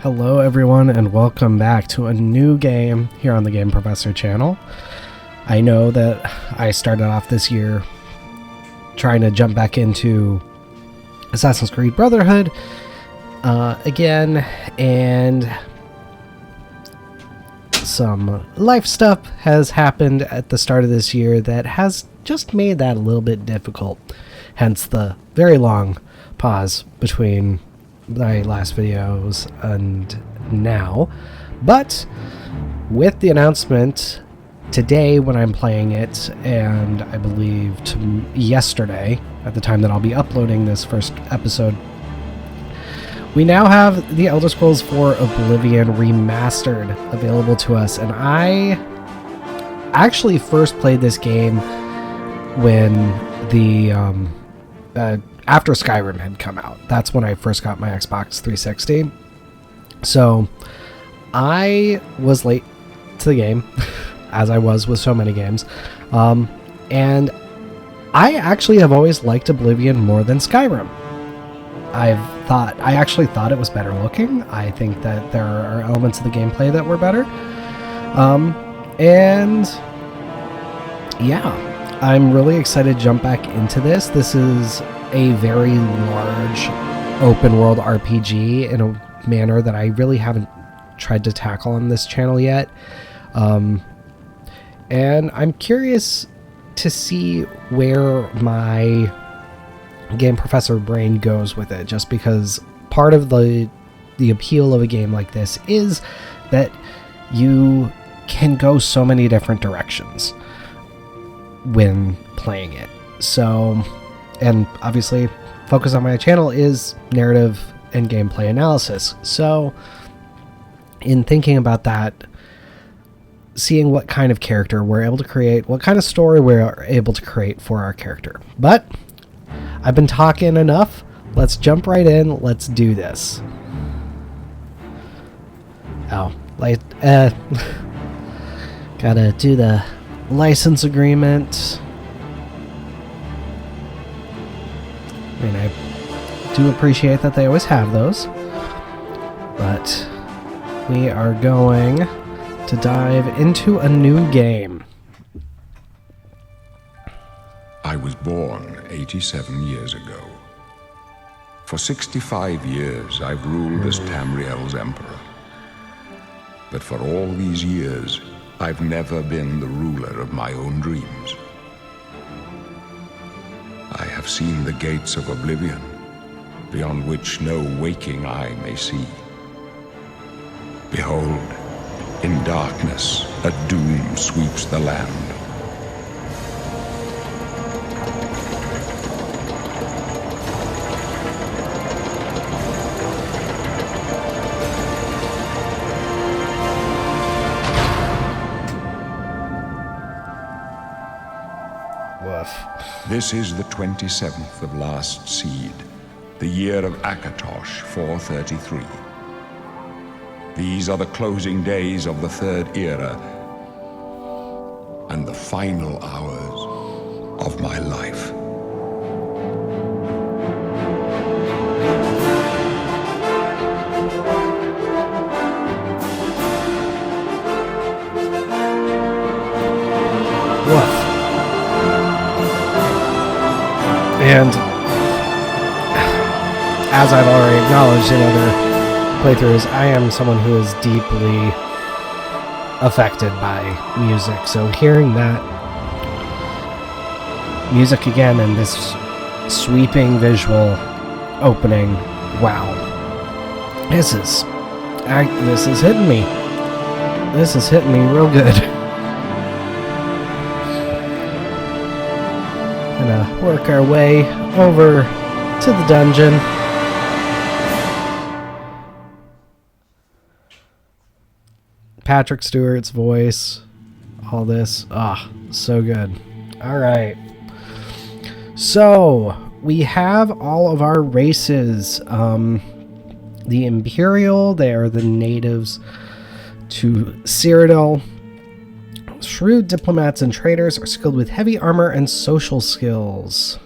Hello everyone and welcome back to a new game here on the Game Professor channel. I know that I started off this year trying to jump back into Assassin's Creed Brotherhood again, and some life stuff has happened at the start of this year that has just made that a little bit difficult, hence the very long pause between my last videos and now. But with the announcement today when I'm playing it, and I believe yesterday at the time that I'll be uploading this first episode, we now have the Elder Scrolls 4 Oblivion Remastered available to us. And I actually first played this game when the after Skyrim had come out. That's when I first got my Xbox 360. So I was late to the game, as I was with so many games. And I actually have always liked Oblivion more than Skyrim. I actually thought it was better looking. I think that there are elements of the gameplay that were better. And yeah, I'm really excited to jump back into this. This is a very large open world RPG in a manner that I really haven't tried to tackle on this channel yet. And I'm curious to see where my Game Professor brain goes with it, just because part of the appeal of a game like this is that you can go so many different directions when playing it. So, and obviously focus on my channel is narrative and gameplay analysis. So in thinking about that, seeing what kind of character we're able to create, what kind of story we're able to create for our character. But I've been talking enough. Let's jump right in. Let's do this. Oh, gotta do the license agreement. I mean, I do appreciate that they always have those, but we are going to dive into a new game. I was born 87 years ago. For 65 years, I've ruled as Tamriel's emperor. But for all these years, I've never been the ruler of my own dreams. I have seen the gates of Oblivion, beyond which no waking eye may see. Behold, in darkness, a doom sweeps the land. This is the 27th of last seed, the year of Akatosh 433. These are the closing days of the Third Era and the final hours of my life. What? And as I've already acknowledged in other playthroughs, I am someone who is deeply affected by music. So hearing that music again and this sweeping visual opening, wow. This is hitting me. This is hitting me real good. Gonna work our way over to the dungeon. Patrick Stewart's voice, all this, so good. All right, so we have all of our races. The Imperial, they are the natives to Cyrodiil. Shrewd diplomats and traders are skilled with heavy armor and social skills.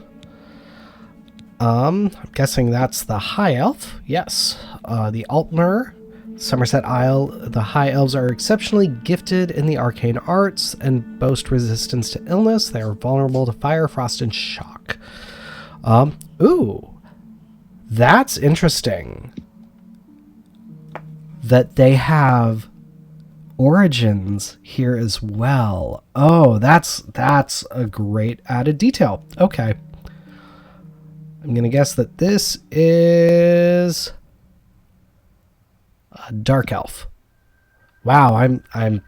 I'm guessing that's the High Elf. Yes. The Altmer, Somerset Isle, the High Elves are exceptionally gifted in the arcane arts and boast resistance to illness. They are vulnerable to fire, frost, and shock. Ooh, that's interesting. That they have origins here as well. Oh, that's a great added detail. Okay. I'm going to guess that this is a dark elf. Wow, I'm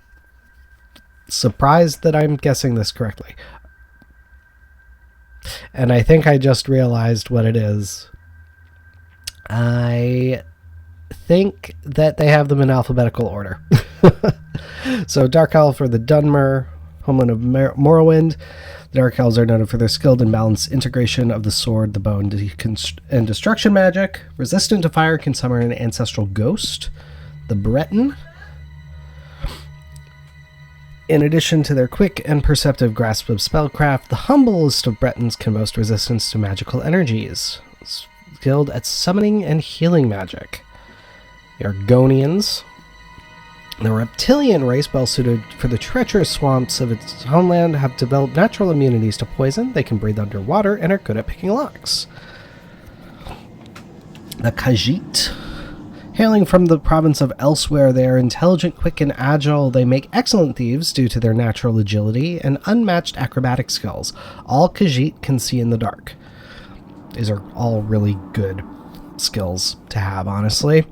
surprised that I'm guessing this correctly. And I think I just realized what it is. I think that they have them in alphabetical order. So Dark Elf are the Dunmer, homeland of Morrowind. The Dark Elves are noted for their skilled and balanced integration of the sword, the bow, and destruction magic. Resistant to fire, can summon an ancestral ghost. The Breton. In addition to their quick and perceptive grasp of spellcraft, the humblest of Bretons can boast resistance to magical energies. Skilled at summoning and healing magic. The Argonians. The reptilian race, well suited for the treacherous swamps of its homeland, have developed natural immunities to poison. They can breathe underwater and are good at picking locks. The Khajiit. Hailing from the province of Elsewhere, they are intelligent, quick, and agile. They make excellent thieves due to their natural agility and unmatched acrobatic skills. All Khajiit can see in the dark. These are all really good skills to have, honestly.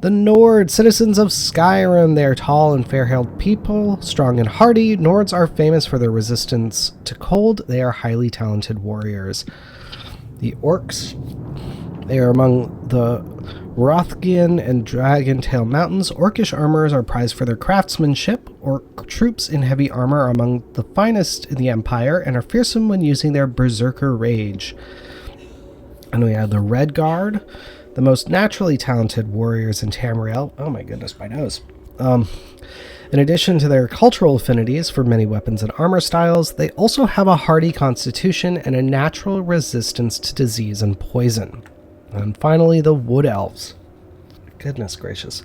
The Nord, citizens of Skyrim. They are tall and fair-haired people, strong and hardy. Nords are famous for their resistance to cold. They are highly talented warriors. The Orcs. They are among the Rothgian and Dragontail Mountains. Orcish armorers are prized for their craftsmanship. Orc troops in heavy armor are among the finest in the Empire and are fearsome when using their berserker rage. And we have the Red Guard, the most naturally talented warriors in Tamriel. Oh my goodness, my nose. In addition to their cultural affinities for many weapons and armor styles, they also have a hardy constitution and a natural resistance to disease and poison. And finally, the Wood Elves. Goodness gracious.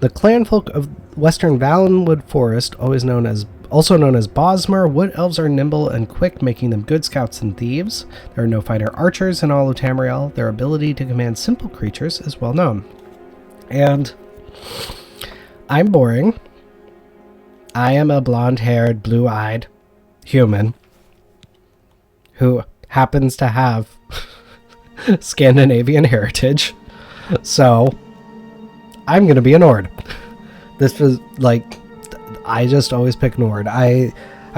The clanfolk of Western Valenwood Forest, also known as Bosmer, Wood Elves are nimble and quick, making them good scouts and thieves. There are no finer archers in all of Tamriel. Their ability to command simple creatures is well known. And I'm boring. I am a blonde-haired, blue-eyed human who happens to have Scandinavian heritage. So I'm going to be a Nord. This was like, I just always pick Nord. I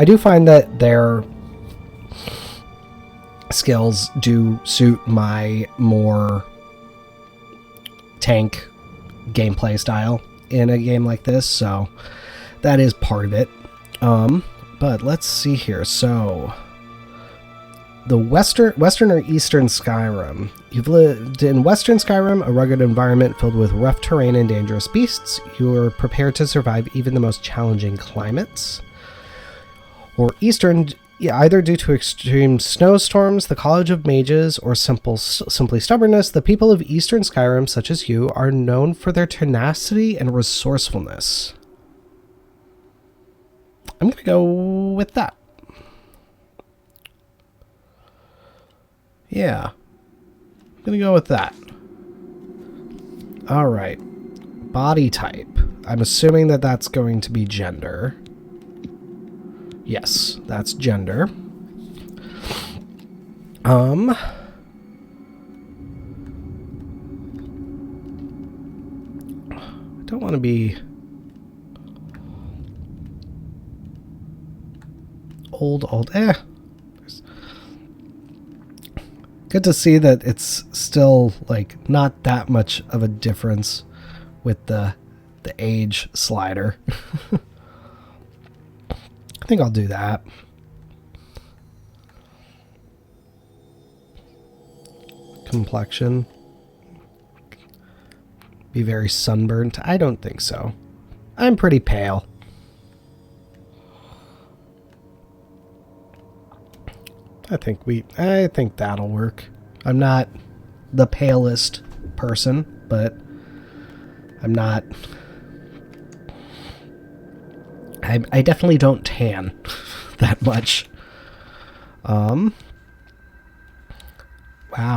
do find that their skills do suit my more tank gameplay style in a game like this, so that is part of it. But let's see here. So the western or eastern Skyrim. You've lived in western Skyrim, a rugged environment filled with rough terrain and dangerous beasts. You are prepared to survive even the most challenging climates. Or eastern, either due to extreme snowstorms, the College of Mages, or simply stubbornness, the people of eastern Skyrim, such as you, are known for their tenacity and resourcefulness. I'm going to go with that. Yeah, I'm going to go with that. All right. Body type. I'm assuming that that's going to be gender. Yes, that's gender. I don't want to be old. Good to see that it's still like not that much of a difference with the age slider. I think I'll do that. Complexion. Be very sunburnt. I don't think so. I'm pretty pale. I think that'll work. I'm not the palest person, but I'm not... I definitely don't tan that much. Wow,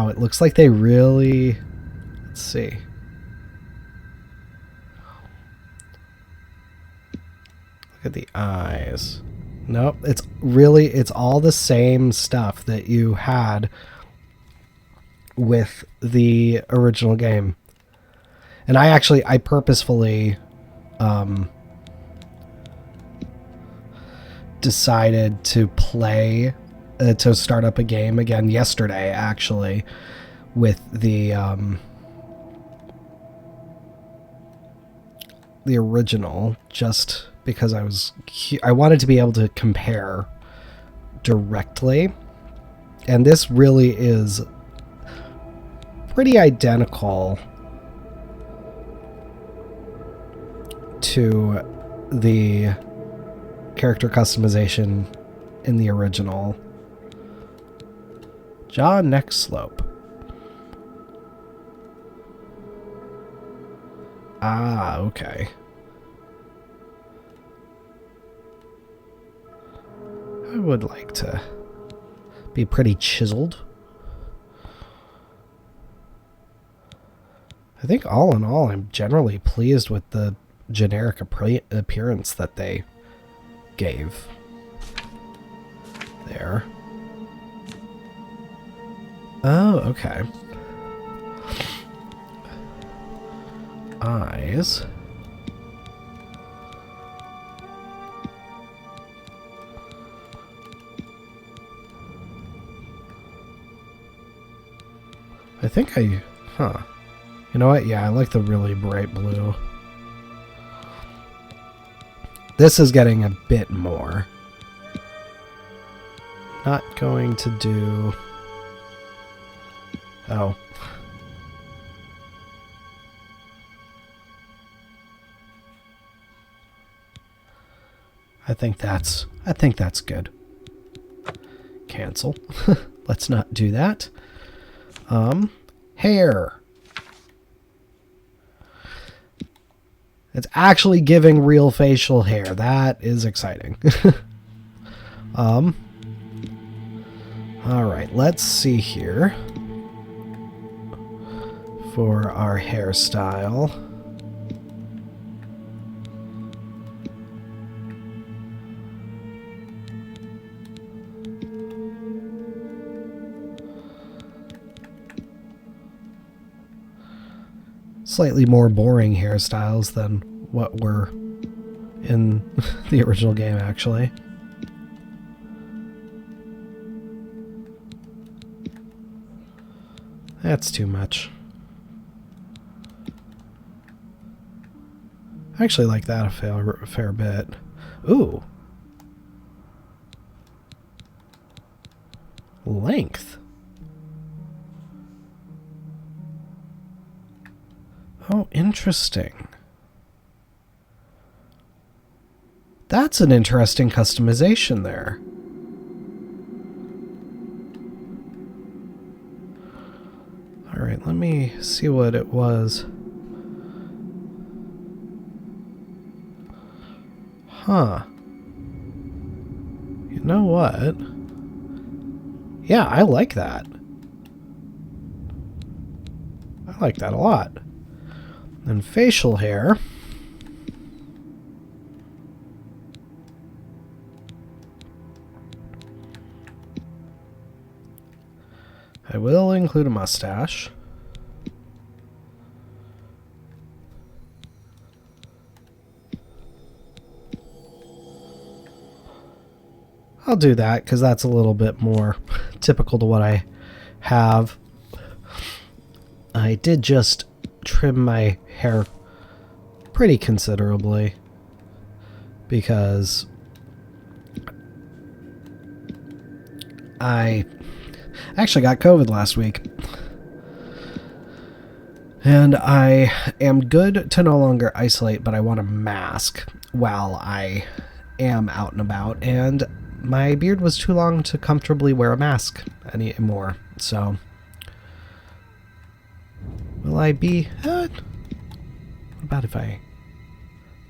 it looks like they really... Let's see. Look at the eyes. Nope, it's all the same stuff that you had with the original game. And I purposefully decided to to start up a game again yesterday, actually, with the original, just because I wanted to be able to compare directly. And this really is pretty identical to the character customization in the original. Jaw neck slope. Ah, okay. I would like to be pretty chiseled. I think all in all, I'm generally pleased with the generic appearance that they gave there. Oh, okay. Eyes. I think you know what? Yeah, I like the really bright blue. This is getting a bit more. Not going to do... Oh. I think that's good. Cancel. Let's not do that. Hair. It's actually giving real facial hair. That is exciting. All right, let's see here for our hairstyle. Slightly more boring hairstyles than what were in the original game, actually. That's too much. I actually like that a fair bit. Ooh. Length. Oh, interesting. That's an interesting customization there. All right, let me see what it was. Huh. You know what? Yeah, I like that. I like that a lot. And facial hair. I will include a mustache. I'll do that because that's a little bit more typical to what I have. I did just trim my hair pretty considerably because I actually got COVID last week. And I am good to no longer isolate, but I want a mask while I am out and about. And my beard was too long to comfortably wear a mask anymore. So, will I be... what bad if I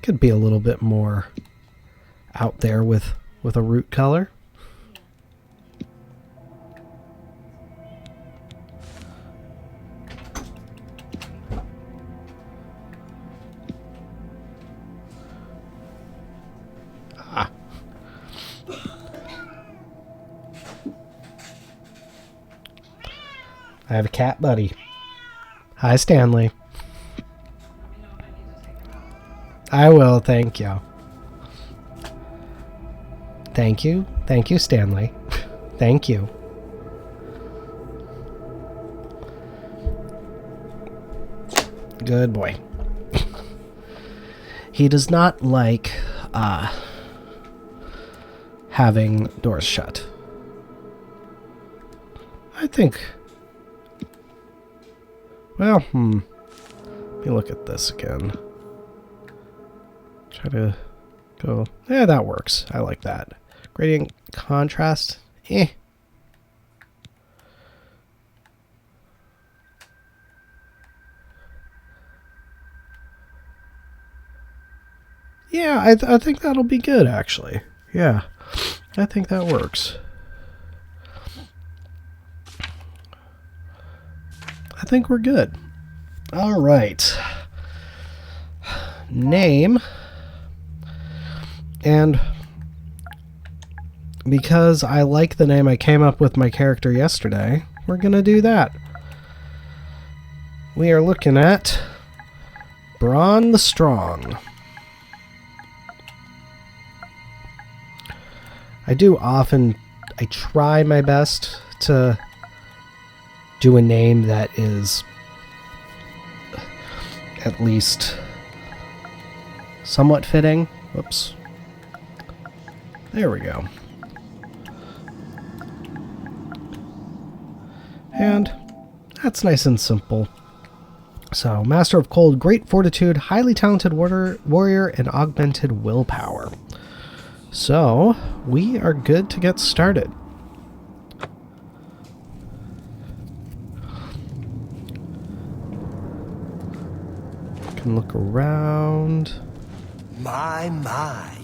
could be a little bit more out there with a root color. I have a cat buddy. Hi, Stanley. I will, thank you. Thank you. Thank you, Stanley. Thank you. Good boy. He does not like having doors shut. I think... Well, let me look at this again. Try to go... Yeah, that works. I like that. Gradient contrast. Eh. Yeah, I think that'll be good, actually. Yeah, I think that works. I think we're good. All right. Name. And because I like the name I came up with my character yesterday, we're going to do that. We are looking at Braun the Strong. I try my best to do a name that is at least somewhat fitting. Whoops. There we go. And that's nice and simple. So, Master of Cold, great fortitude, highly talented warrior, and augmented willpower. So, we are good to get started. Can look around. My,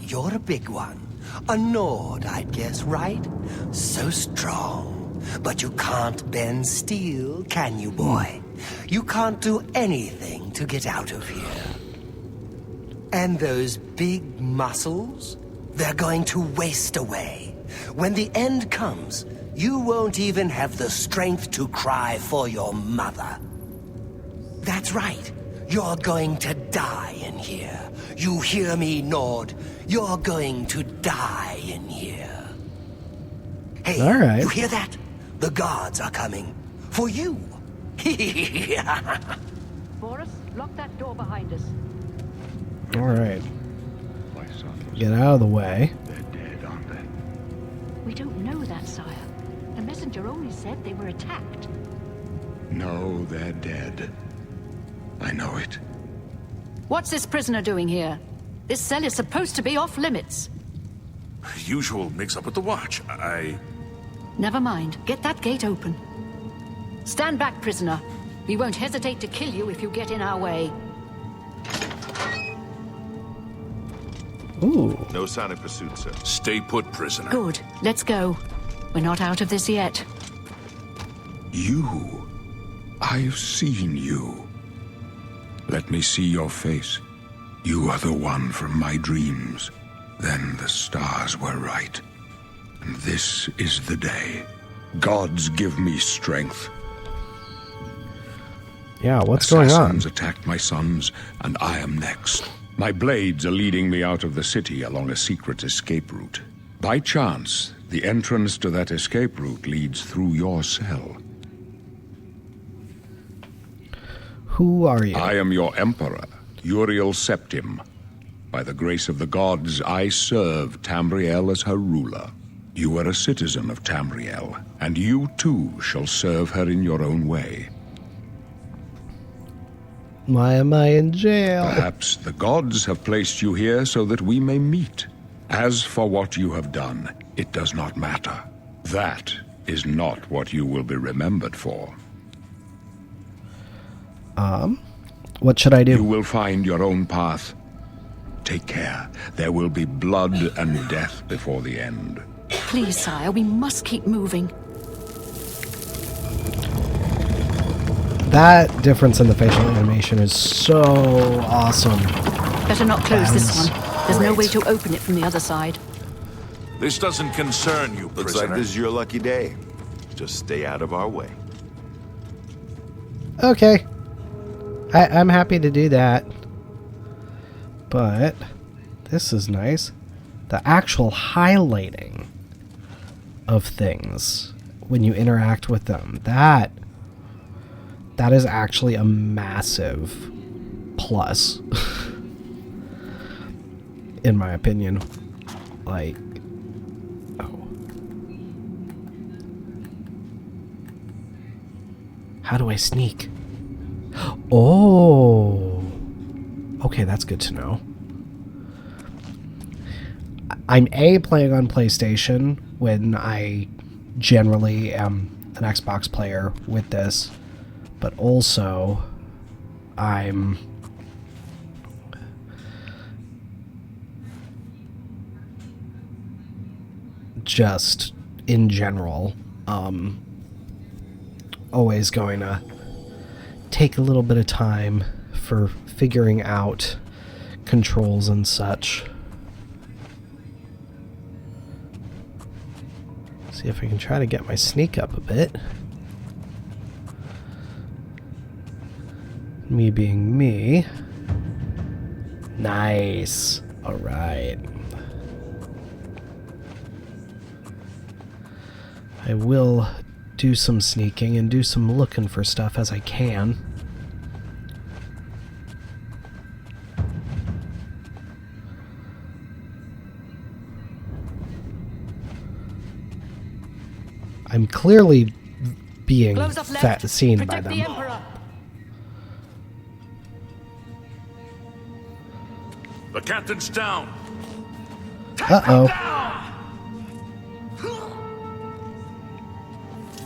you're a big one. A Nord, I'd guess, right? So strong. But you can't bend steel, can you, boy? You can't do anything to get out of here. And those big muscles? They're going to waste away. When the end comes, you won't even have the strength to cry for your mother. That's right. You're going to die in here. You hear me, Nord? You're going to die in here. Hey, all right. You hear that? The guards are coming. For you. Boris, lock that door behind us. All right. Get out of the way. They're dead, aren't they? We don't know that, sire. The messenger only said they were attacked. No, they're dead. I know it. What's this prisoner doing here? This cell is supposed to be off limits. Usual mix-up with the watch. Never mind. Get that gate open. Stand back, prisoner. We won't hesitate to kill you if you get in our way. Ooh. No sign of pursuit, sir. Stay put, prisoner. Good. Let's go. We're not out of this yet. You. I've seen you. Let me see your face. You are the one from my dreams. Then the stars were right. And this is the day. Gods give me strength. Yeah, what's going on? Assassins attacked my sons, and I am next. My blades are leading me out of the city along a secret escape route. By chance, the entrance to that escape route leads through your cell. Who are you? I am your emperor, Uriel Septim. By the grace of the gods, I serve Tamriel as her ruler. You are a citizen of Tamriel, and you too shall serve her in your own way. Why am I in jail? Perhaps the gods have placed you here so that we may meet. As for what you have done, it does not matter. That is not what you will be remembered for. What should I You do? will find your own path. Take care. There will be blood and death before the end. Please, sire, we must keep moving. That difference in the facial animation is so awesome. Better not close this That's one. There's no way great. to open it from the other side. This doesn't concern you, Looks prisoner. like this is your lucky day. Just stay out of our way. Okay. I'm happy to do that. But this is nice. The actual highlighting of things when you interact with them. That is actually a massive plus. In my opinion. Like, oh. How do I sneak? Oh. Okay, that's good to know. I'm playing on PlayStation when I generally am an Xbox player with this, but also I'm just in general always going to take a little bit of time for figuring out controls and such. See if I can try to get my sneak up a bit. Me being me. Nice. All right. I will do some sneaking and do some looking for stuff as I can. I'm clearly being Gloves up left. seen by Protect them. the Emperor. The captain's down. Uh-oh.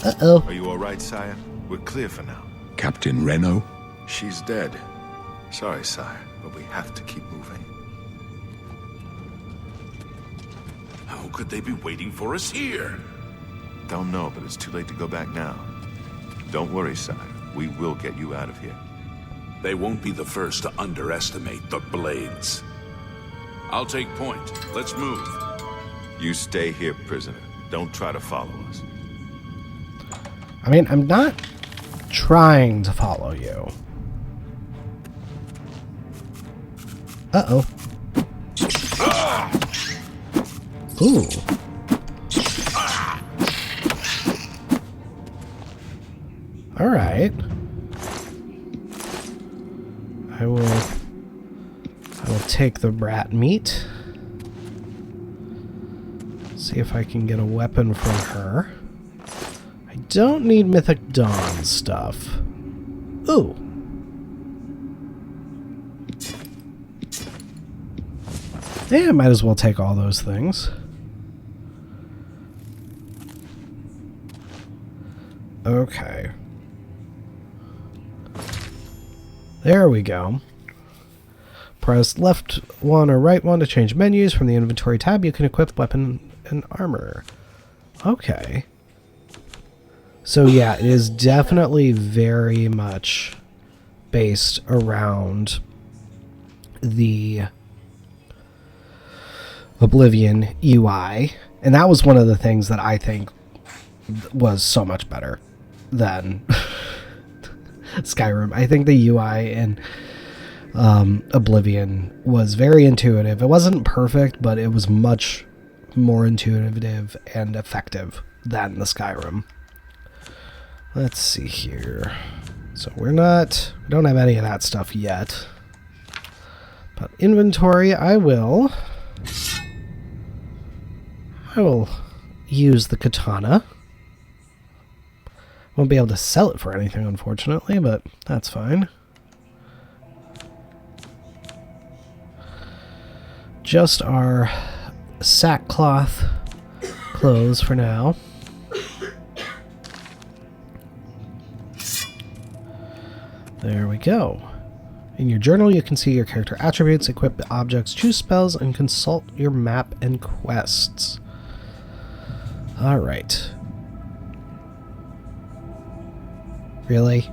Uh-oh. Are you all right, sire? We're clear for now. Captain Reno? She's dead. Sorry, sire, but we have to keep moving. How could they be waiting for us here? Don't know, but it's too late to go back now. Don't worry, sire. We will get you out of here. They won't be the first to underestimate the Blades. I'll take point. Let's move. You stay here, prisoner. Don't try to follow us. I mean, I'm not trying to follow you. Uh-oh. Ooh. All right. I will take the rat meat. See if I can get a weapon from her. I don't need Mythic Dawn stuff. Ooh. Yeah, might as well take all those things. Okay. There we go. Press left one or right one to change menus. From the inventory tab, you can equip weapon and armor. Okay. So yeah, it is definitely very much based around the Oblivion UI. And that was one of the things that I think was so much better than Skyrim. I think the UI in Oblivion was very intuitive. It wasn't perfect, but it was much more intuitive and effective than the Skyrim. Let's see here. So we don't have any of that stuff yet. But inventory, I will use the katana. Won't be able to sell it for anything, unfortunately, but that's fine. Just our sackcloth clothes for now. There we go. In your journal, you can see your character attributes, equip objects, choose spells, and consult your map and quests. Alright. Really?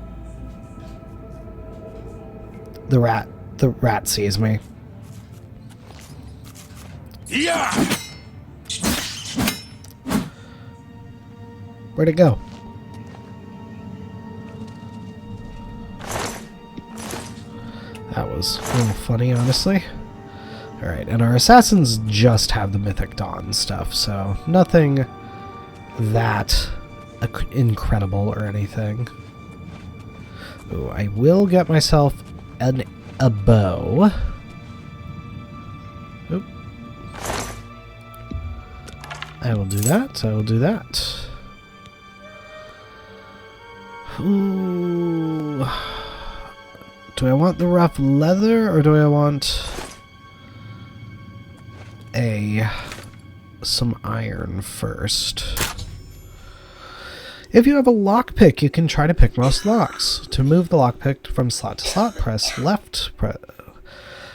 The rat sees me. Yeah! Where'd it go? That was a little funny, honestly. Alright, and our assassins just have the Mythic Dawn stuff, so nothing that incredible or anything. Ooh, I will get myself a bow. Oop. I will do that. I will do that. Ooh. Do I want the rough leather, or do I want some iron first? If you have a lockpick, you can try to pick most locks. To move the lockpick from slot to slot, press left.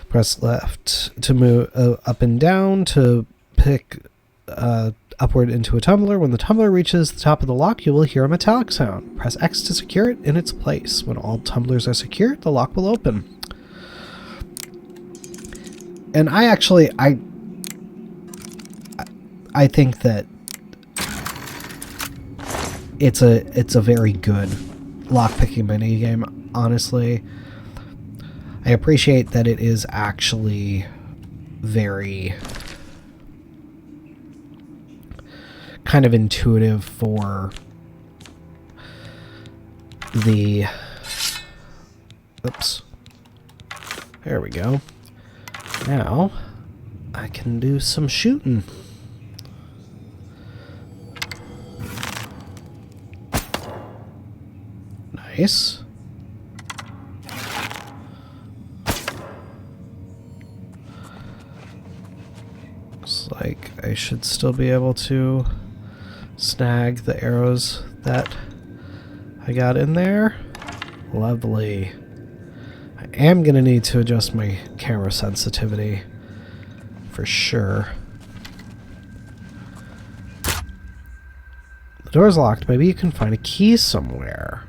Press left to move up and down to pick upward into a tumbler. When the tumbler reaches the top of the lock, you will hear a metallic sound. Press X to secure it in its place. When all tumblers are secured, the lock will open. And I think that it's a very good lockpicking minigame, honestly. I appreciate that it is actually very kind of intuitive for the... Oops. There we go. Now, I can do some shooting. Nice. Looks like I should still be able to snag the arrows that I got in there. Lovely. I am going to need to adjust my camera sensitivity for sure. The door's locked. Maybe you can find a key somewhere.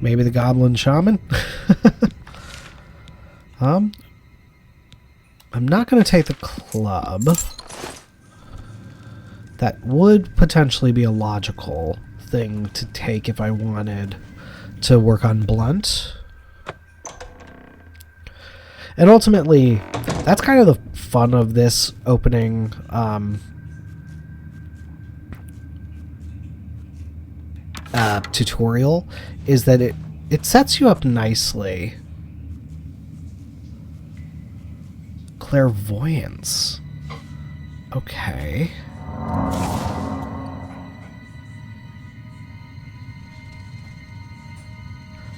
Maybe the Goblin Shaman? I'm not going to take the club. That would potentially be a logical thing to take if I wanted to work on blunt. And ultimately, that's kind of the fun of this opening tutorial, is that it sets you up nicely. Clairvoyance. Okay.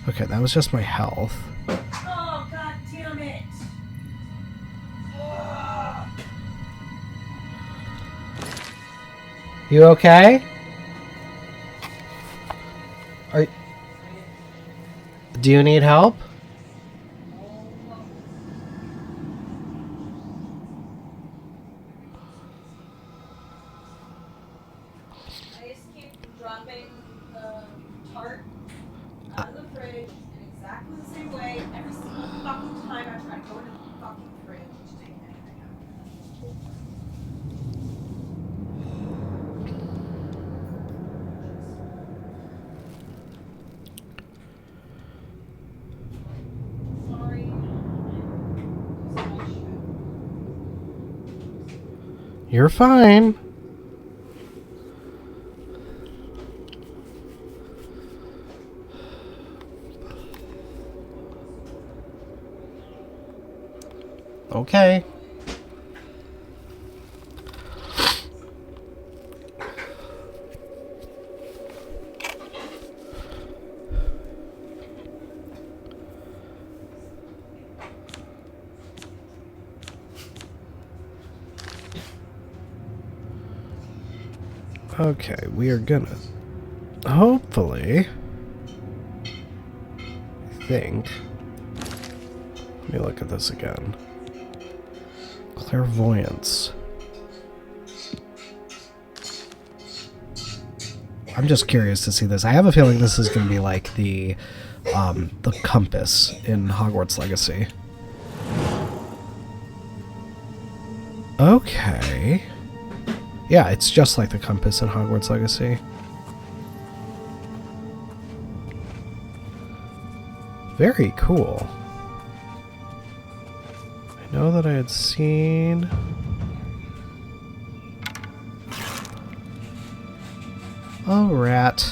Okay, that was just my health. Oh, god damn it! You okay? Do you need help? I just keep dropping the tart out of the fridge in exactly the same way every single fucking time I try to go into the fucking fridge to take anything out. Sorry. You're fine. Okay. Okay, we are gonna... hopefully, I think, let me look at this again. Clairvoyance. I'm just curious to see this. I have a feeling this is going to be like the compass in Hogwarts Legacy. Okay. Yeah, it's just like the compass in Hogwarts Legacy. Very cool. I know that I had seen... a rat.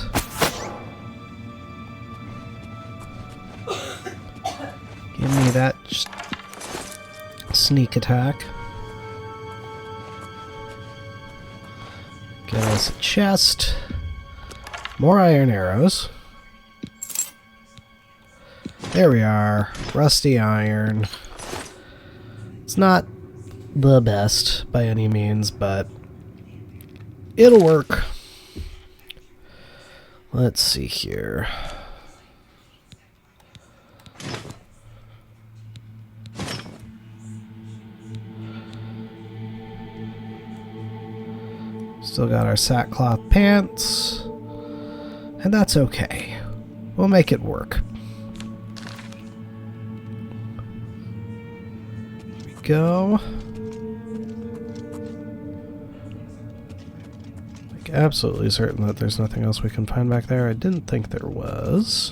Give me that sneak attack. Get us a chest. More iron arrows. There we are. Rusty iron. It's not the best by any means, but it'll work. Let's see here. Still got our sackcloth pants, and that's okay. We'll make it work. Here we go. Absolutely certain that there's nothing else we can find back there. I didn't think there was.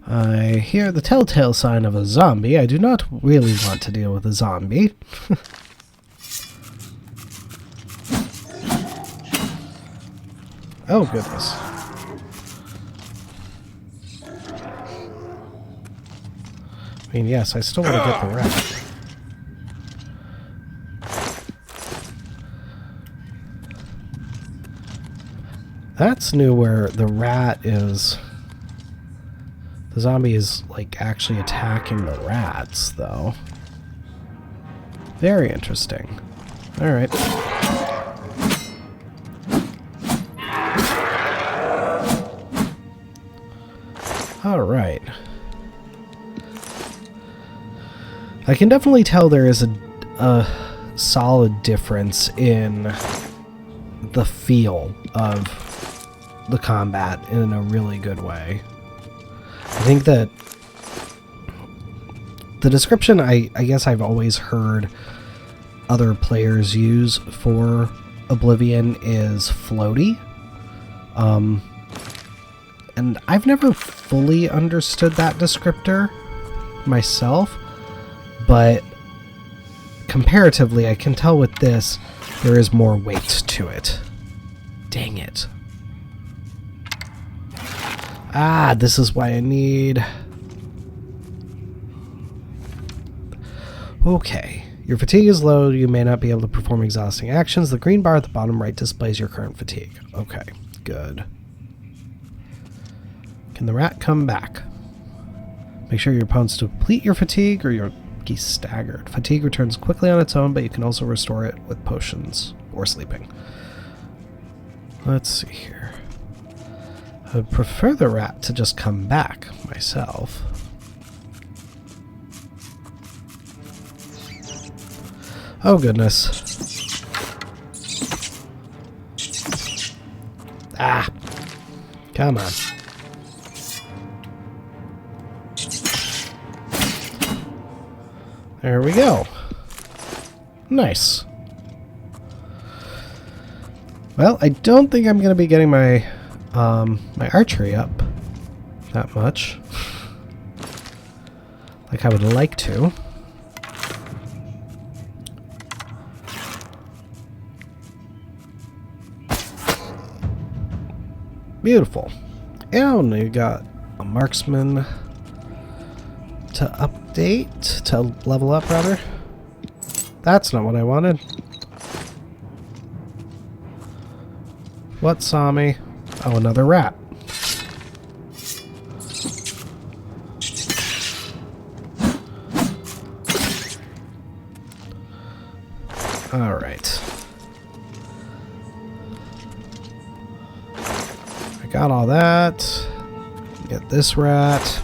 I hear the telltale sign of a zombie. I do not really want to deal with a zombie. Oh, goodness. I mean, yes, I still want to get the rat. That's new where the rat is... The zombie is, like, actually attacking the rats, though. Very interesting. Alright. Alright. I can definitely tell there is a solid difference in the feel of the combat in a really good way. I think that the description I guess I've always heard other players use for Oblivion is floaty. And I've never fully understood that descriptor myself, but comparatively, I can tell with this, there is more weight to it. Dang it. Ah, this is why I need... Okay. Your fatigue is low, you may not be able to perform exhausting actions. The green bar at the bottom right displays your current fatigue. Okay, good. Can the rat come back? Make sure your opponents deplete your fatigue or you'll be staggered. Fatigue returns quickly on its own, but you can also restore it with potions or sleeping. Let's see here. I would prefer the rat to just come back myself. Oh goodness. Ah! Come on. There we go. Nice. Well, I don't think I'm going to be getting my my archery up that much. Like I would like to. Beautiful. And we got a marksman to update, to level up rather. That's not what I wanted. What saw me? Oh, another rat. Alright. I got all that. Get this rat.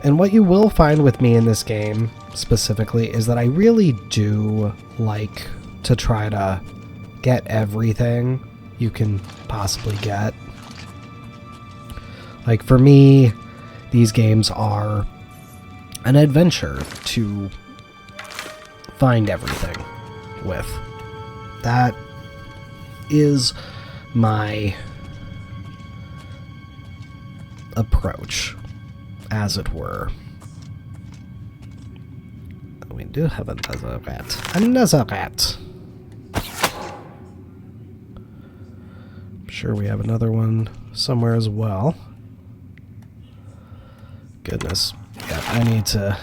And what you will find with me in this game, specifically, is that I really do like to try to get everything you can possibly get. Like, for me, these games are an adventure to find everything with. That is my approach, as it were. We do have another rat. Another rat! I'm sure we have another one somewhere as well. Goodness. Yeah, I need to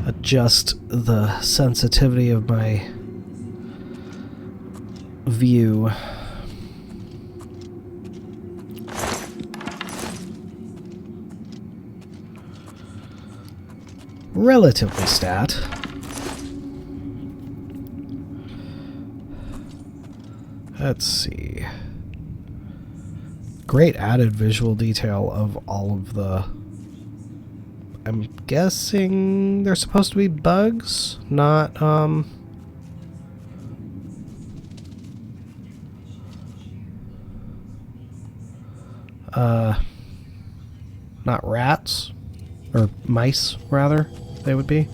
adjust the sensitivity of my view. Relatively stat. Let's see. Great added visual detail of all of the... I'm guessing they're supposed to be bugs, not, not rats, or mice, rather, they would be.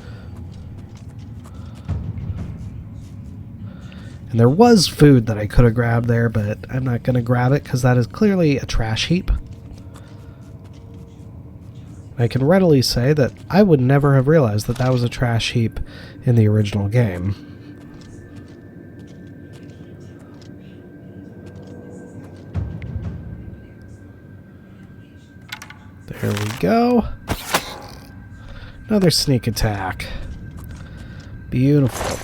And there was food that I could have grabbed there, but I'm not going to grab it because that is clearly a trash heap. I can readily say that I would never have realized that that was a trash heap in the original game. There we go. Another sneak attack. Beautiful.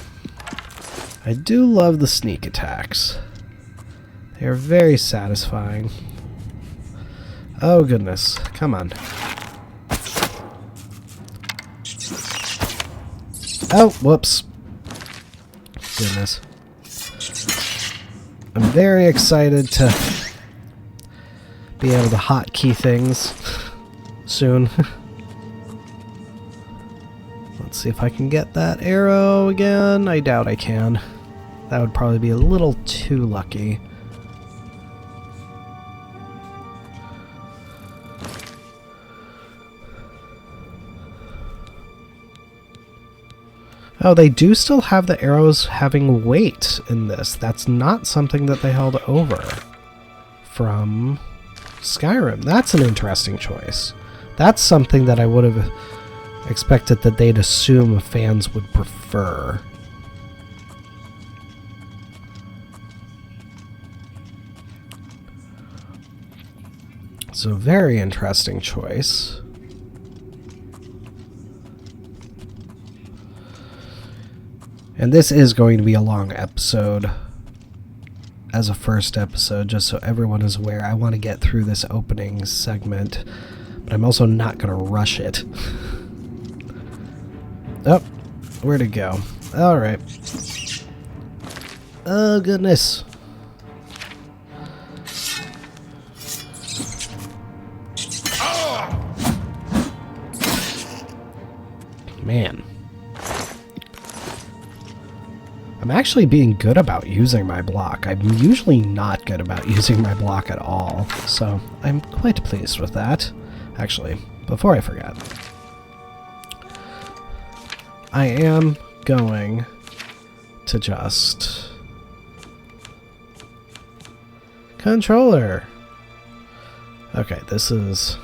I do love the sneak attacks. They are very satisfying. Oh goodness. Come on. Oh, whoops. Goodness. I'm very excited to be able to hotkey things soon. Let's see if I can get that arrow again. I doubt I can. That would probably be a little too lucky. Oh, they do still have the arrows having weight in this. That's not something that they held over from Skyrim. That's an interesting choice. That's something that I would have expected that they'd assume fans would prefer. So, very interesting choice. And this is going to be a long episode as a first episode, just so everyone is aware. I want to get through this opening segment, but I'm also not going to rush it. Oh, where'd it go? Alright. Oh, goodness. Man. I'm actually being good about using my block. I'm usually not good about using my block at all, so I'm quite pleased with that. Actually, before I forget, I am going to just... Controller! Okay, this is...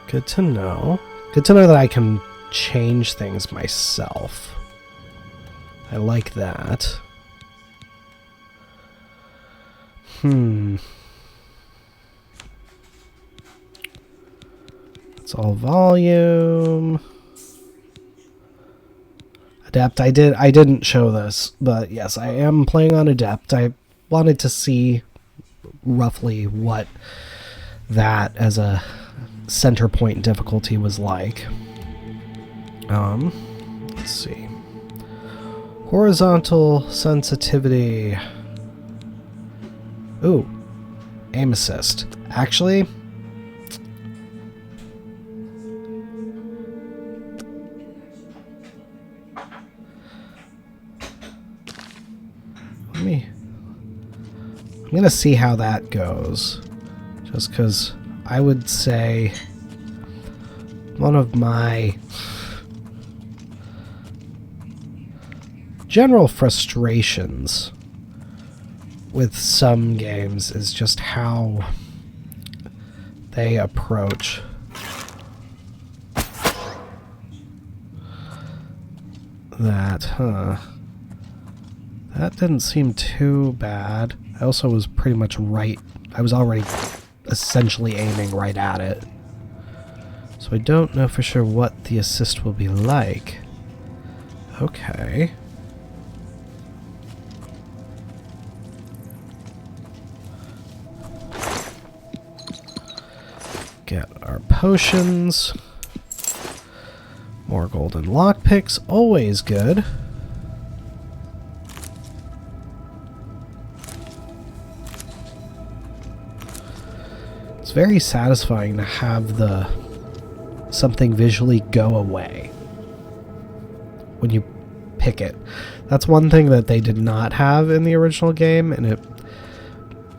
Good to know. Good to know that I can change things myself. I like that. It's all volume. Adept. I didn't show this, but yes, I am playing on Adept. I wanted to see roughly what that as a center point difficulty was like. Let's see. Horizontal sensitivity. Ooh, aim assist. Actually, I'm gonna see how that goes. Just because I would say one of my general frustrations with some games is just how they approach that. That didn't seem too bad. I also was pretty much right. I was already essentially aiming right at it. So I don't know for sure what the assist will be like. Okay. Get our potions. More golden lockpicks, always good. It's very satisfying to have something visually go away when you pick it. That's one thing that they did not have in the original game, and it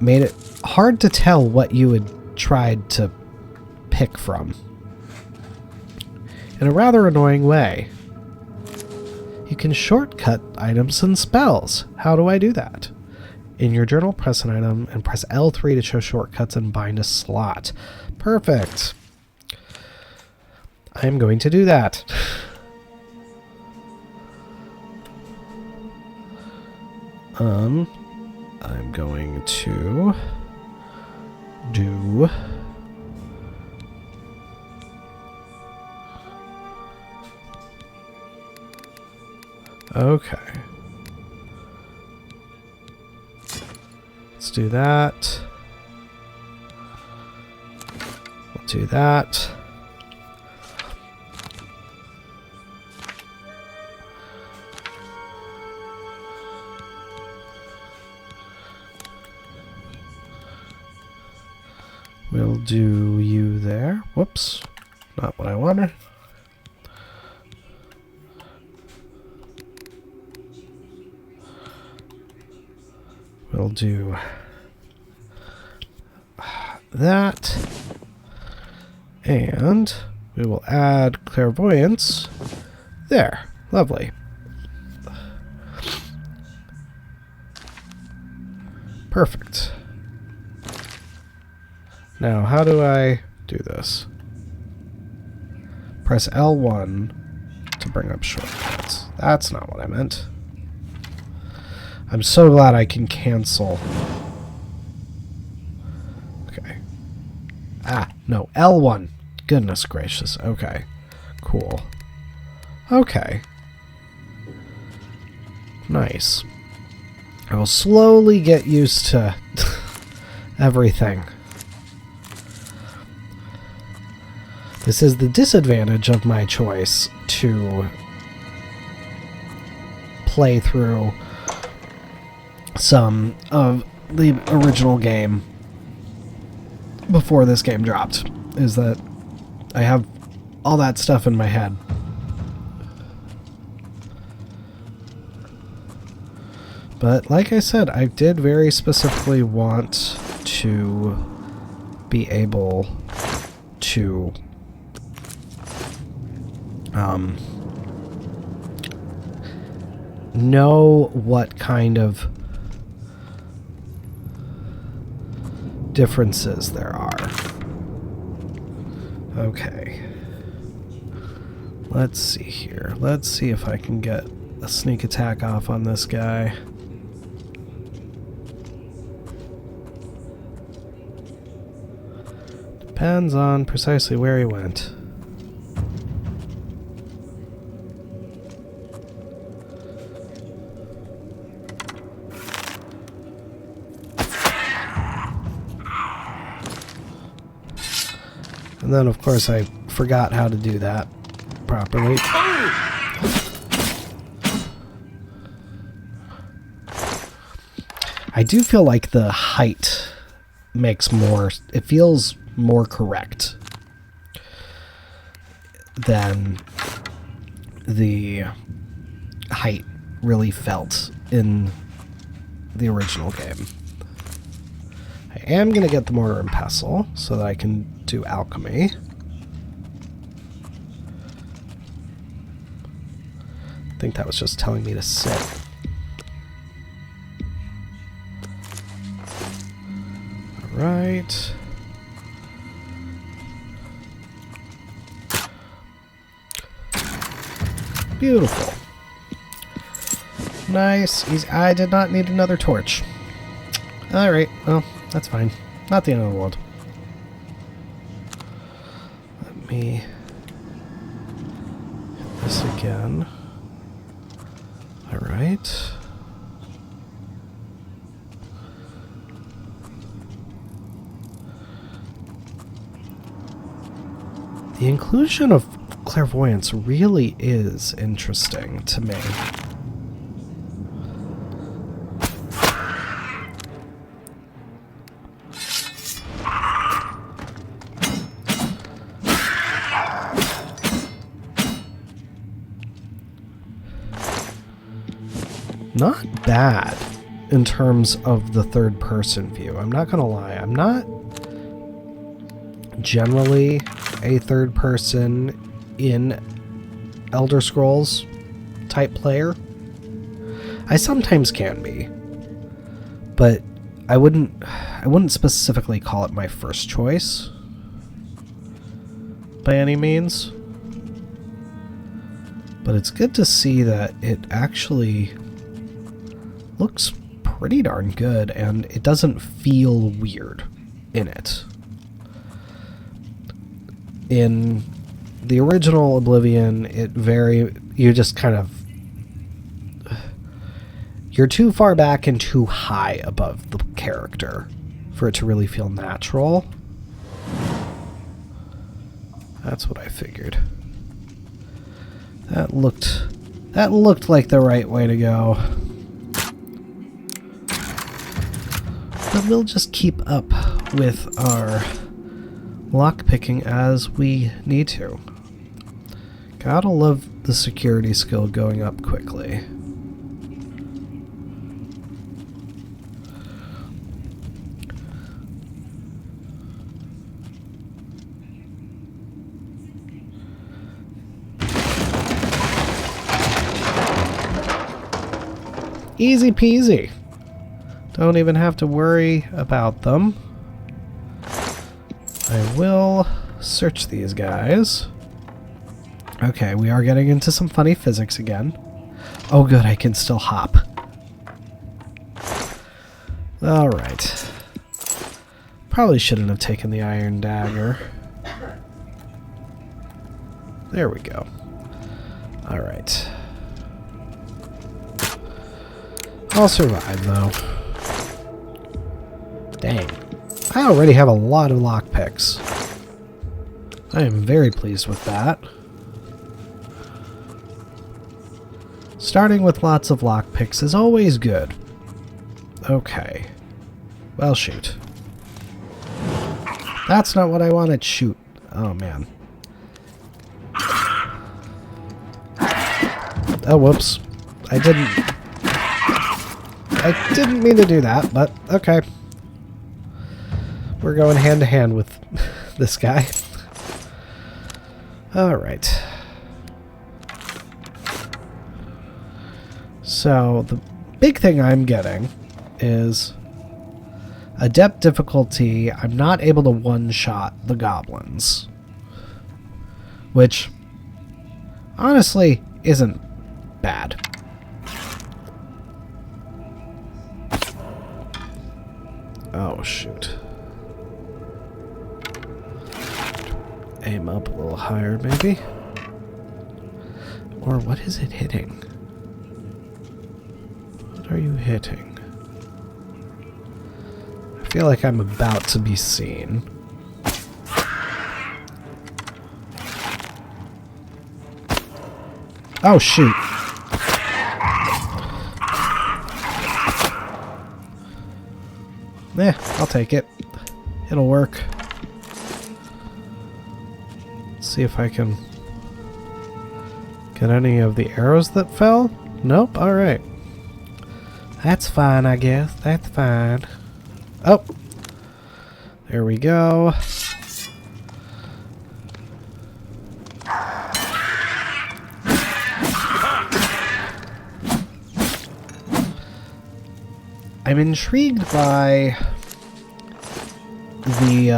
made it hard to tell what you had tried to pick from in a rather annoying way. You can shortcut items and spells. How do I do that? In your journal, press an item and press L3 to show shortcuts and bind a slot. Perfect. I am going to do that. I'm going to do okay. Let's do that. We'll do that. We'll do you there. Whoops. Not what I wanted. We'll do that. And we will add clairvoyance. There. Lovely. Perfect. Now, how do I do this? Press L1 to bring up shortcuts. That's not what I meant. I'm so glad I can cancel. Okay. Ah, no, L1. Goodness gracious. Okay. Cool. Okay. Nice. I will slowly get used to everything. This is the disadvantage of my choice to play through some of the original game before this game dropped, is that I have all that stuff in my head. But like I said, I did very specifically want to be able to know what kind of differences there are. Okay. Let's see here. Let's see if I can get a sneak attack off on this guy. Depends on precisely where he went. And then, of course, I forgot how to do that properly. I do feel like the height makes more... It feels more correct than the height really felt in the original game. I am going to get the mortar and pestle so that I can do alchemy. I think that was just telling me to sit. Alright. Beautiful. Nice. Easy. I did not need another torch. Alright, well, that's fine. Not the end of the world. Let me hit this again. Alright. The inclusion of clairvoyance really is interesting to me. Not bad in terms of the third-person view. I'm not gonna lie. I'm not generally a third-person in Elder Scrolls type player. I sometimes can be, but I wouldn't specifically call it my first choice by any means. But it's good to see that it actually looks pretty darn good, and it doesn't feel weird in it. In the original Oblivion, you just kind of... You're too far back and too high above the character for it to really feel natural. That's what I figured. That looked like the right way to go. But we'll just keep up with our lockpicking as we need to. Gotta love the security skill going up quickly. Easy peasy. Don't even have to worry about them. I will search these guys. Okay, we are getting into some funny physics again. Oh good, I can still hop. Alright. Probably shouldn't have taken the iron dagger. There we go. Alright. I'll survive, though. Dang. I already have a lot of lockpicks. I am very pleased with that. Starting with lots of lockpicks is always good. Okay. Well, shoot. That's not what I wanted. Shoot. Oh, man. Oh, whoops. I didn't mean to do that, but okay. We're going hand to hand with this guy. Alright. So, the big thing I'm getting is Adept difficulty. I'm not able to one-shot the goblins. Which, honestly, isn't bad. Oh, shoot. Aim up a little higher, maybe? Or what is it hitting? What are you hitting? I feel like I'm about to be seen. Oh, shoot. I'll take it. It'll work. Let's see if I can get any of the arrows that fell. Nope, alright. That's fine, I guess. That's fine. Oh! There we go. I'm intrigued by the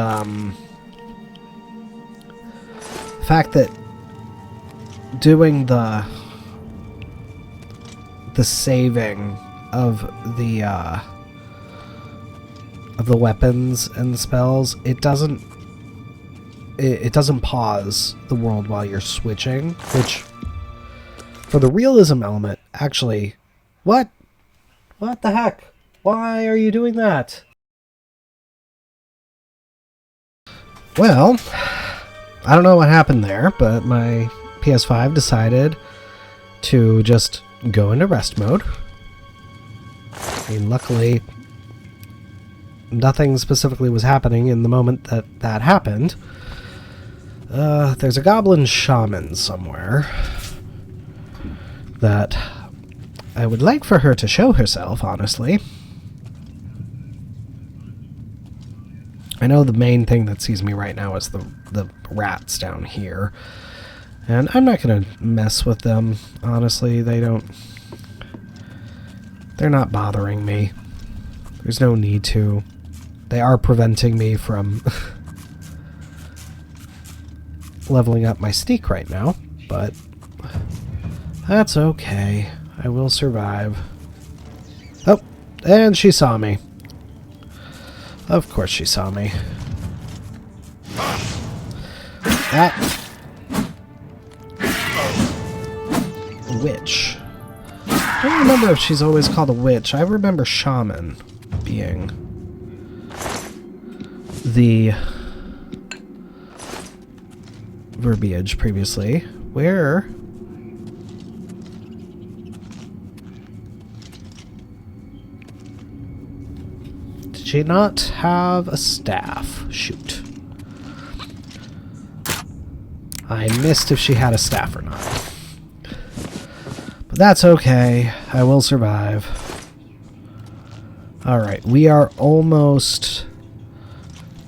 fact that doing the saving of the weapons and spells, it doesn't pause the world while you're switching, which for the realism element, actually, what the heck? Why are you doing that? Well, I don't know what happened there, but my PS5 decided to just go into rest mode. I mean, luckily, nothing specifically was happening in the moment that happened. There's a goblin shaman somewhere that I would like for her to show herself, honestly. I know the main thing that sees me right now is the rats down here. And I'm not going to mess with them, honestly. They're not bothering me. There's no need to. They are preventing me from leveling up my sneak right now, but that's okay. I will survive. Oh, and she saw me. Of course she saw me. Ah. Witch. I don't remember if she's always called a witch. I remember shaman being the verbiage previously. Where? Did she not have a staff? Shoot. I missed if she had a staff or not. But that's okay. I will survive. Alright, we are almost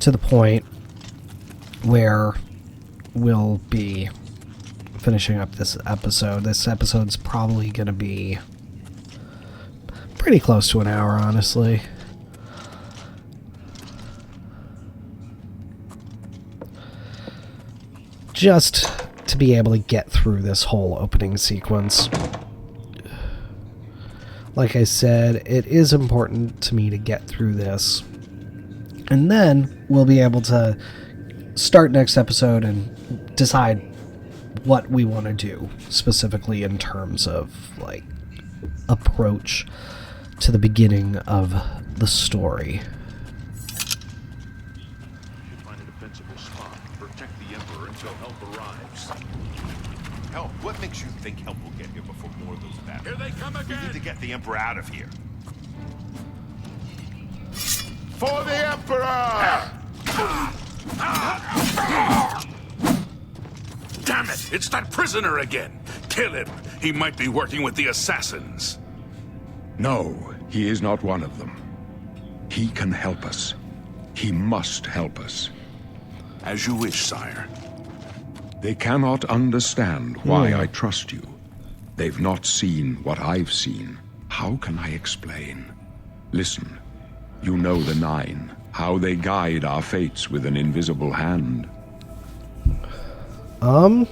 to the point where we'll be finishing up this episode. This episode's probably going to be pretty close to an hour, honestly. Just to be able to get through this whole opening sequence. Like I said, it is important to me to get through this. And then we'll be able to start next episode and decide what we want to do, specifically in terms of, like, approach to the beginning of the story. Find a defensible spot. Protect the Emperor until help arrives. Help? What makes you think help will get here before more of those battles? Here they come We again! need to get the Emperor out of here. For the Emperor! Damn it! It's that prisoner again! Kill him! He might be working with the assassins. No, he is not one of them. He can help us. He must help us. As you wish, sire. They cannot understand why I trust you. They've not seen what I've seen. How can I explain? Listen, you know the Nine, how they guide our fates with an invisible hand. The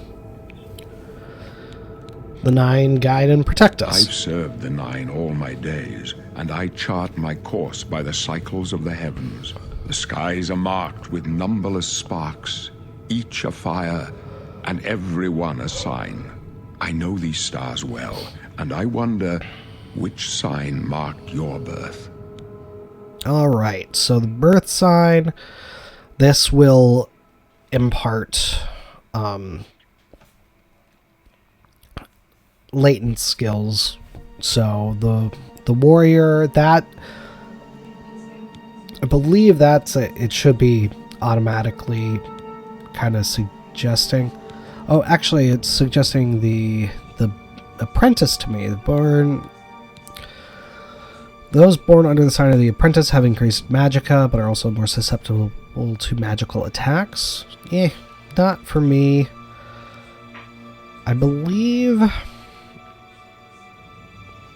Nine guide and protect us. I've served the Nine all my days, and I chart my course by the cycles of the heavens. The skies are marked with numberless sparks, each a fire, and every one a sign. I know these stars well, and I wonder which sign marked your birth. Alright, so the birth sign, this will impart latent skills. So the warrior, that I believe it should be automatically kind of suggesting. Oh, actually, it's suggesting the apprentice to me. Those born under the sign of the apprentice have increased magicka, but are also more susceptible to magical attacks. Not for me. I believe...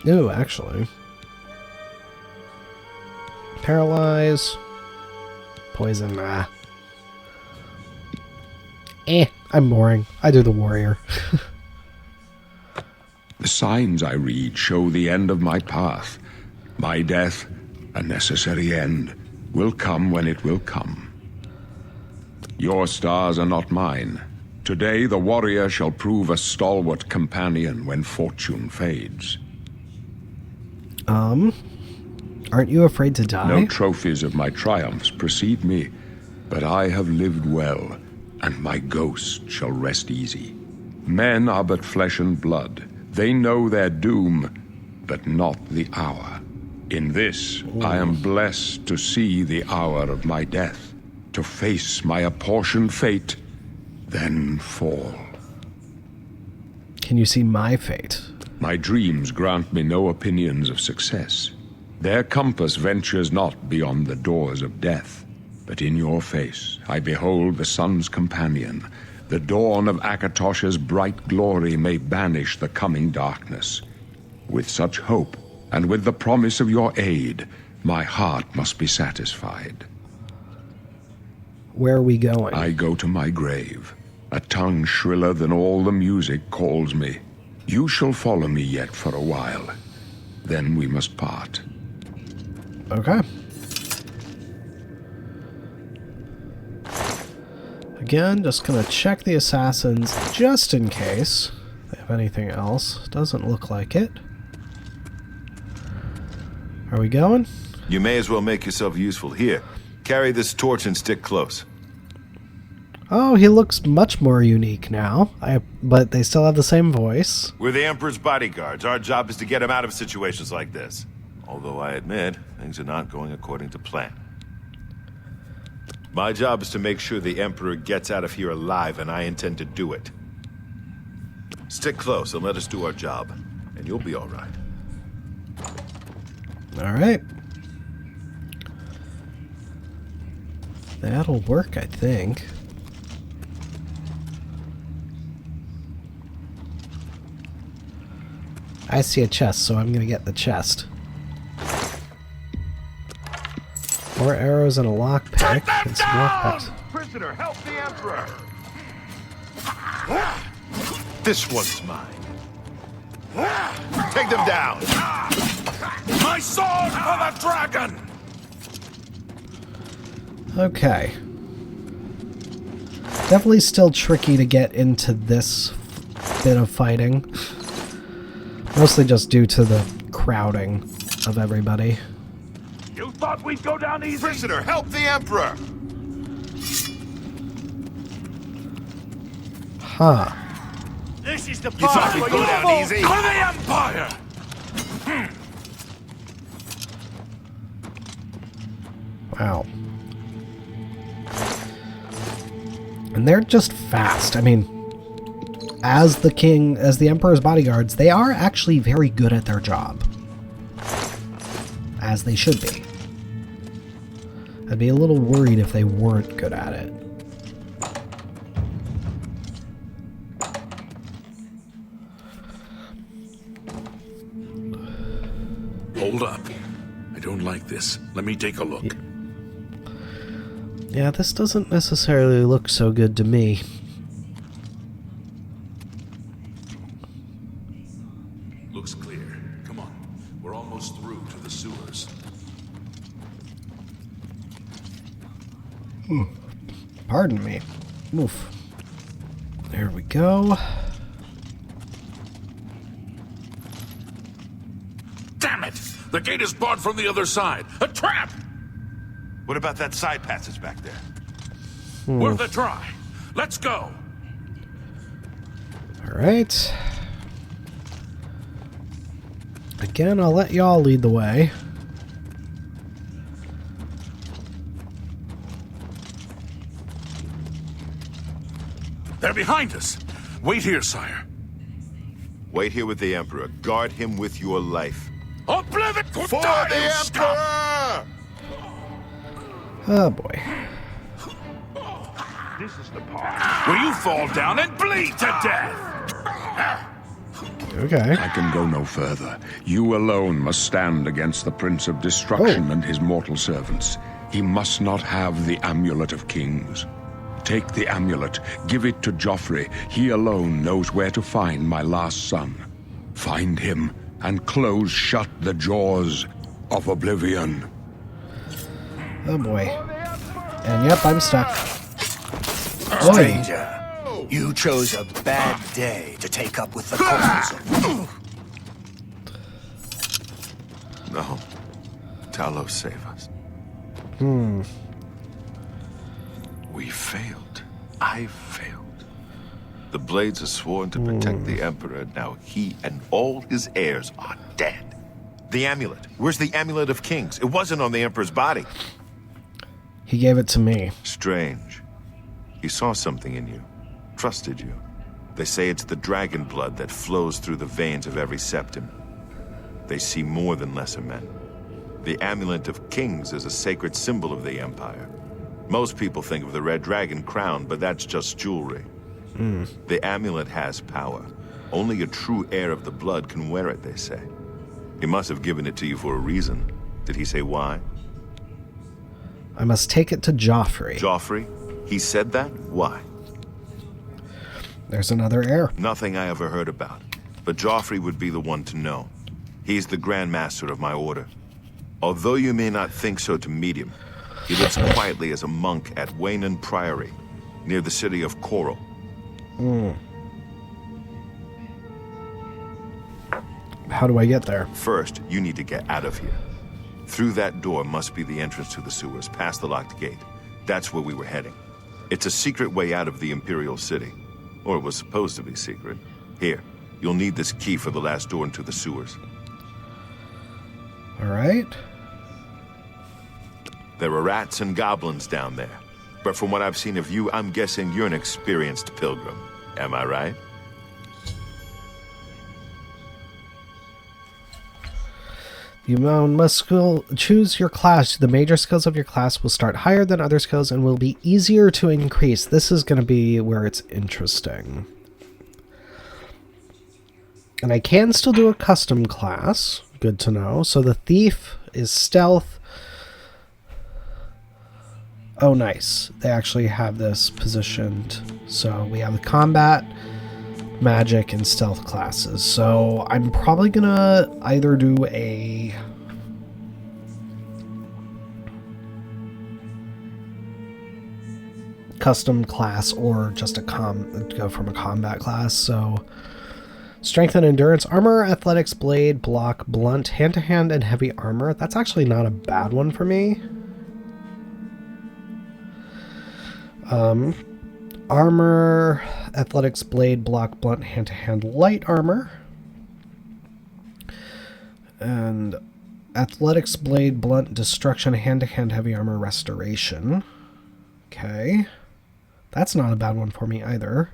Ooh, actually. Paralyze. Poison, nah. I'm boring. I do the warrior. The signs I read show the end of my path. My death, a necessary end, will come when it will come. Your stars are not mine. Today the warrior shall prove a stalwart companion when fortune fades. Aren't you afraid to die? No trophies of my triumphs precede me, but I have lived well, and my ghost shall rest easy. Men are but flesh and blood. They know their doom, but not the hour. In this, I am blessed to see the hour of my death, to face my apportioned fate, then fall. Can you see my fate? My dreams grant me no opinions of success. Their compass ventures not beyond the doors of death. But in your face, I behold the sun's companion. The dawn of Akatosh's bright glory may banish the coming darkness. With such hope, and with the promise of your aid, my heart must be satisfied. Where are we going? I go to my grave. A tongue shriller than all the music calls me. You shall follow me yet for a while. Then we must part. Okay. Again, just gonna check the assassins just in case they have anything else. Doesn't look like it. Are we going? You may as well make yourself useful. Here, carry this torch and stick close. Oh, he looks much more unique now. But they still have the same voice. We're the Emperor's bodyguards. Our job is to get him out of situations like this. Although I admit, things are not going according to plan. My job is to make sure the Emperor gets out of here alive, and I intend to do it. Stick close and let us do our job, and you'll be all right. All right. That'll work, I think. I see a chest, so I'm gonna get the chest. More arrows and a lockpick. And some lockpicks. Prisoner, help the Emperor! This one's mine. Take them down! My sword for the dragon! Okay. Definitely still tricky to get into this bit of fighting. Mostly just due to the crowding of everybody. You thought we'd go down easy? Prisoner, help the Emperor! Huh. This is the You thought we'd go down easy? For the Empire! Wow. And they're just fast. I mean, as the Emperor's bodyguards, they are actually very good at their job. As they should be. I'd be a little worried if they weren't good at it. Hold up. I don't like this. Let me take a look. Yeah, this doesn't necessarily look so good to me. Looks clear. Come on. We're almost through to the sewers. Pardon me. Oof. There we go. Damn it! The gate is barred from the other side. A trap! What about that side passage back there? Worth a try. Let's go. Alright. Again, I'll let y'all lead the way. They're behind us. Wait here, sire. Wait here with the Emperor. Guard him with your life. Oblivion! For the Emperor! Oh boy. This is the part where you fall down and bleed to death. Okay. I can go no further. You alone must stand against the Prince of Destruction and his mortal servants. He must not have the Amulet of Kings. Take the amulet, give it to Joffrey. He alone knows where to find my last son. Find him and close shut the jaws of Oblivion. Oh boy. And yep, I'm stuck. Stranger, you chose a bad day to take up with the Council. No. Talos, save us. We failed. I failed. The Blades are sworn to protect the Emperor. Now he and all his heirs are dead. The amulet. Where's the Amulet of Kings? It wasn't on the Emperor's body. He gave it to me. Strange. He saw something in you. Trusted you. They say it's the dragon blood that flows through the veins of every septim. They see more than lesser men. The Amulet of Kings is a sacred symbol of the Empire. Most people think of the red dragon crown, but that's just jewelry. The amulet has power. Only a true heir of the blood can wear it, they say. He must have given it to you for a reason. Did he say why? I must take it to Joffrey. Joffrey? He said that? Why? There's another heir. Nothing I ever heard about. But Joffrey would be the one to know. He's the Grand Master of my order. Although you may not think so to meet him, he lives quietly as a monk at Waynon Priory, near the city of Coral. How do I get there? First, you need to get out of here. Through that door must be the entrance to the sewers, past the locked gate. That's where we were heading. It's a secret way out of the Imperial City. Or it was supposed to be secret. Here, you'll need this key for the last door into the sewers. All right. There are rats and goblins down there. But from what I've seen of you, I'm guessing you're an experienced pilgrim. Am I right? You must choose your class. The major skills of your class will start higher than other skills and will be easier to increase. This is going to be where it's interesting. And I can still do a custom class. Good to know. So the thief is stealth. Oh, nice. They actually have this positioned. So we have the combat, magic, and stealth classes. So I'm probably gonna either do a custom class or just go from a combat class. So strength and endurance, armor, athletics, blade, block, blunt, hand-to-hand, and heavy armor. That's actually not a bad one for me. Armor, athletics, blade, block, blunt, hand-to-hand, light armor. And athletics, blade, blunt, destruction, hand-to-hand, heavy armor, restoration. Okay. That's not a bad one for me either.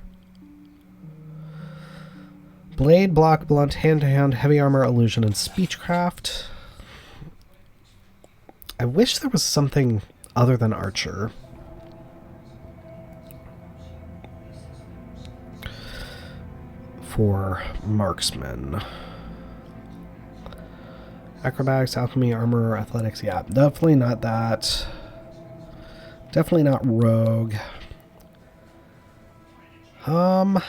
Blade, block, blunt, hand-to-hand, heavy armor, illusion, and speechcraft. I wish there was something other than archer. For marksman. Acrobatics, alchemy, armor, athletics. Yeah, definitely not that. Definitely not rogue. I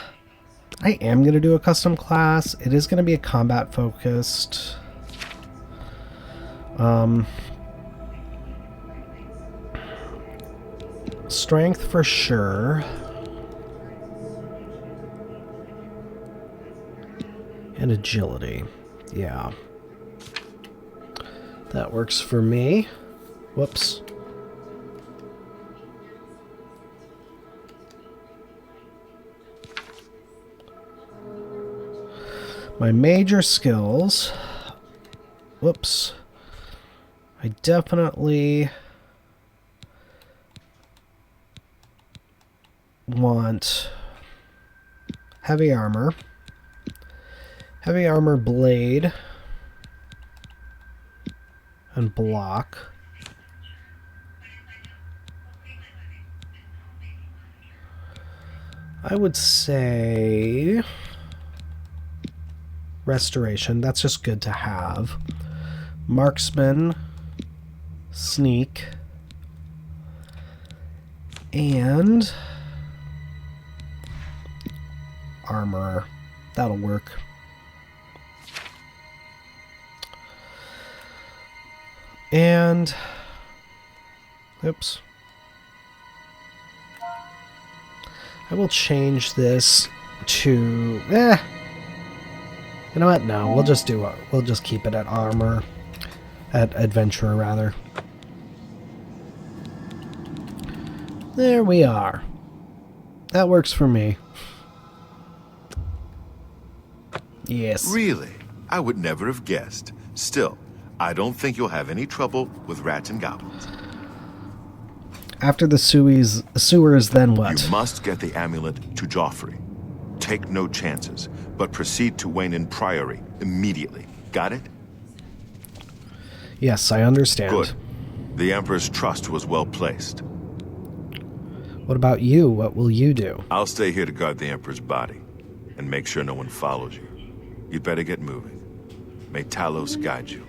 am going to do a custom class. It is going to be a combat focused. Strength for sure. And agility. Yeah. That works for me. Whoops. My major skills whoops. I definitely want heavy armor, blade, and block. I would say restoration. That's just good to have. Marksman, sneak, and armor. That'll work. And oops. I will change this to you know what? No, we'll just keep it at armor. At adventurer rather. There we are. That works for me. Yes. Really? I would never have guessed. Still, I don't think you'll have any trouble with rats and goblins. After the sewers, then what? You must get the amulet to Joffrey. Take no chances, but proceed to Wayne Priory immediately. Got it? Yes, I understand. Good. The Emperor's trust was well placed. What about you? What will you do? I'll stay here to guard the Emperor's body, and make sure no one follows you. You'd better get moving. May Talos guide you.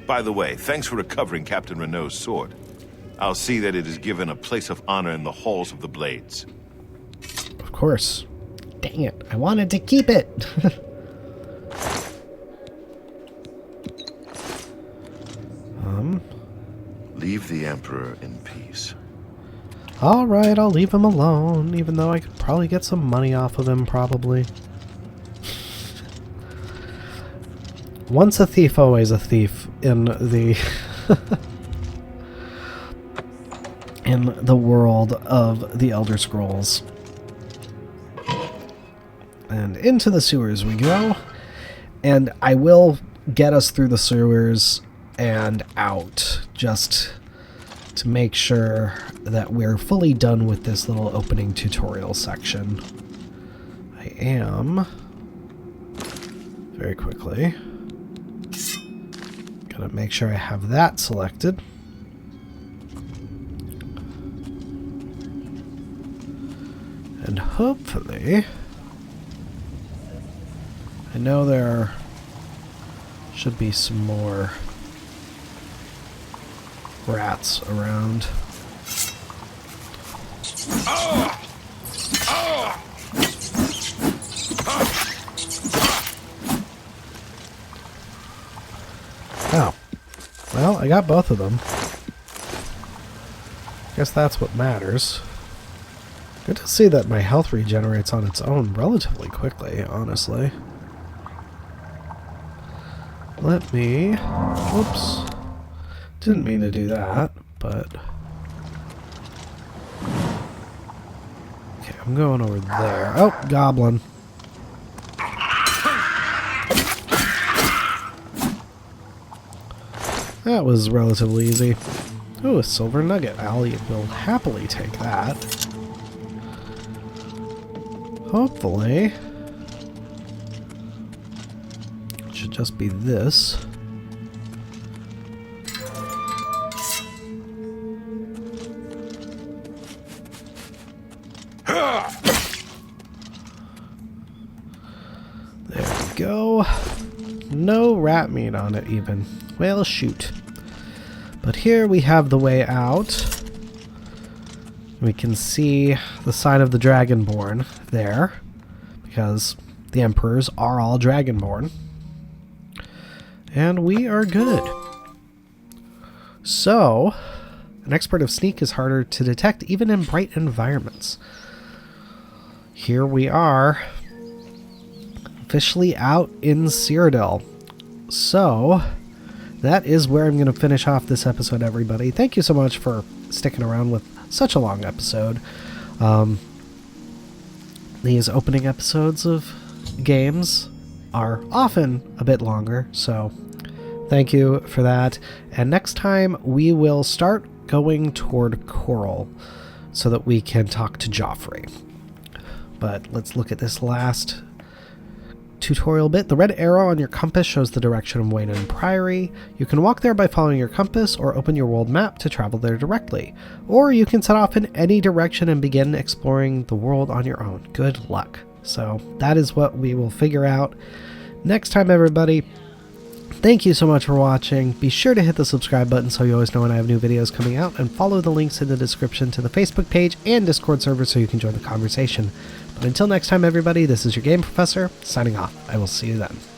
By the way, thanks for recovering Captain Renault's sword. I'll see that it is given a place of honor in the halls of the Blades. Of course. Dang it, I wanted to keep it! Leave the Emperor in peace. Alright, I'll leave him alone, even though I could probably get some money off of him, probably. Once a thief, always a thief in the... in the world of the Elder Scrolls. And into the sewers we go. And I will get us through the sewers and out, just to make sure that we're fully done with this little opening tutorial section. I am, very quickly, gonna make sure I have that selected. And hopefully, I know there should be some more rats around. Oh. Well, I got both of them. Guess that's what matters. Good to see that my health regenerates on its own relatively quickly, honestly. Let me... Whoops. Didn't mean to do that, but... Okay, I'm going over there. Oh, goblin. That was relatively easy. Ooh, a silver nugget. Ali will happily take that. Hopefully... it should just be this. There we go. No rat meat on it even. Well, shoot. But here we have the way out. We can see the sign of the Dragonborn there, because the Emperors are all Dragonborn. And we are good. So, an expert of sneak is harder to detect even in bright environments. Here we are, officially out in Cyrodiil. So, that is where I'm going to finish off this episode, everybody. Thank you so much for sticking around with such a long episode. These opening episodes of games are often a bit longer, so Thank you for that. And next time we will start going toward Coral so that we can talk to Joffrey. But let's look at this last tutorial bit. The red arrow on your compass shows the direction of Wayne Priory. You can walk there by following your compass or open your world map to travel there directly. Or you can set off in any direction and begin exploring the world on your own. Good luck. So that is what we will figure out next time, everybody. Thank you so much for watching. Be sure to hit the subscribe button so you always know when I have new videos coming out, and follow the links in the description to the Facebook page and Discord server so you can join the conversation. But until next time, everybody, this is your Game Professor, signing off. I will see you then.